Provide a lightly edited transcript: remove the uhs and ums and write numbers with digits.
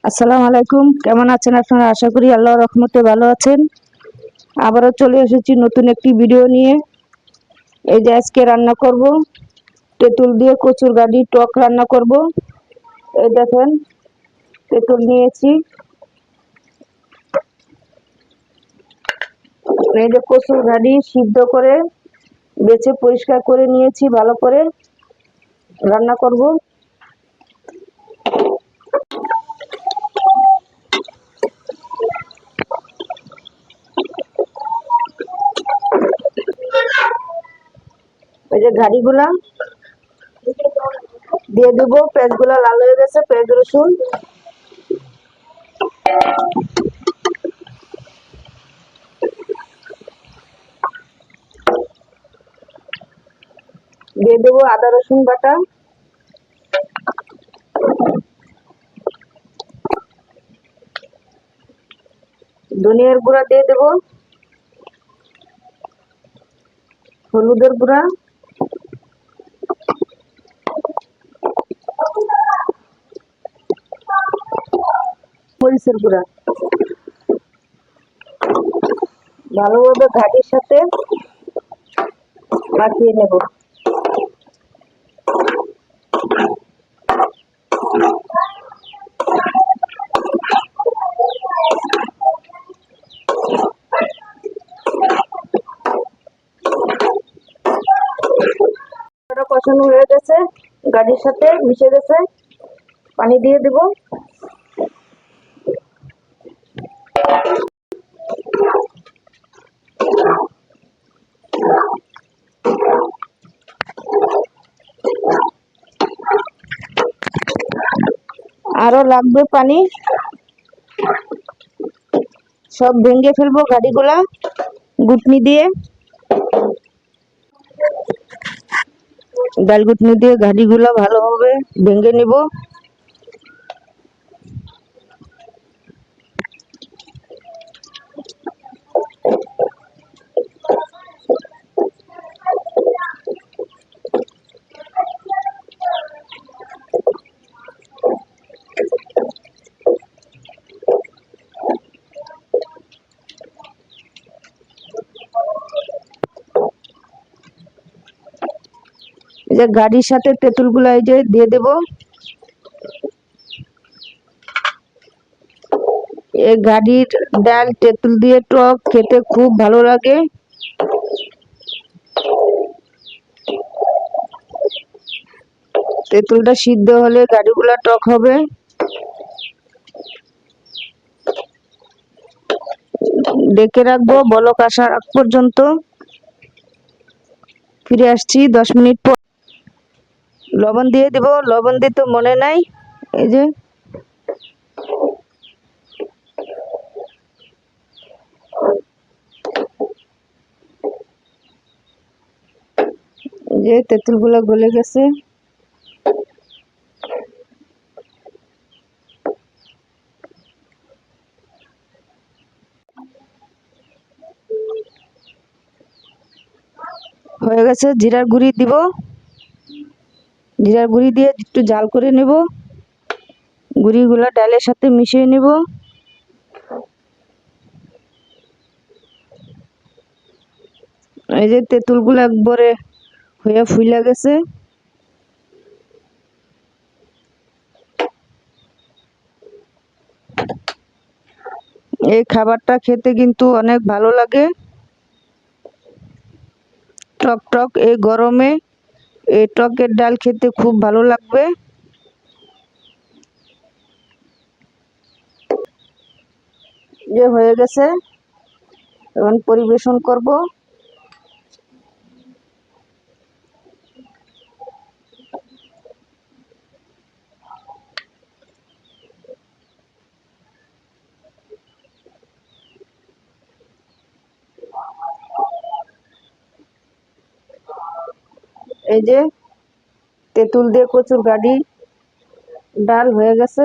আসসালামু আলাইকুম। কেমন আছেন আপনারা? আশা করি আল্লাহর রহমতে ভালো আছেন। আবারও চলে এসেছি নতুন একটি ভিডিও নিয়ে। এই যে আজকে রান্না করব তেঁতুল দিয়ে কচুর গাঠি টক রান্না করব। এই দেখেন, তেঁতুল নিয়েছি। এই যে কচুর গাঠি সিদ্ধ করে বেছে পরিষ্কার করে নিয়েছি, ভালো করে রান্না করব। এই যে গাঠিগুলা দিয়ে দেবো। পেঁয়াজগুলা লাল হয়ে গেছে, পেঁয়াজ রসুন দিয়ে দেবো, আদা রসুন বাটা, ধনিয়ার গুঁড়া দিয়ে দেবো, হলুদের গুঁড়া, মরিচের গুঁড়া ভালোভাবে ঘাটির সাথে মাখিয়ে নেব। কষানো হয়ে গেছে, গাঠির সাথে মিশে গেছে। পানি দিয়ে দেব। আরো লাগবে পানি, সব ভেঙে ফেলবো গাঠিগুলা ঘুটনি দিয়ে। ডাল ঘুটনি দিয়ে গাঠিগুলা ভালোভাবে ভেঙে নিব। এই যে গাঠির সাথে তেঁতুল গুলা এই যে দিয়ে দেব। এই গাঠির ডাল তেঁতুল দিয়ে টক খেতে খুব ভালো লাগে। তেঁতুলটা সিদ্ধ হলে গাঠিগুলা টক হবে। ডেকে রাখবো বলক আসার আগ পর্যন্ত। ফিরে আসছি 10 মিনিট পর। লবণ দিয়ে দেব, লবণ দিতে মনে নাই। এই যে তেঁতুল গুলা গলে গেছে। হয়ে গেছে, জিরার গুঁড়ি দিব। জিরার গুঁড়ি দিয়ে একটু জাল করে নেব। গুঁড়িগুলা ডালের সাথে মিশিয়ে নেব। এই যে তেঁতুলগুলো একবারে হয়ে ফুইলা গেছে। এই খাবারটা খেতে কিন্তু অনেক ভালো লাগে। টক টক এই গরমে এই টকের ডাল খেতে খুব ভালো লাগবে। যে হয়ে গেছে, এখন পরিবেশন করব। এই যে তেঁতুল দিয়ে কচুর গাঠি ডাল হয়ে গেছে।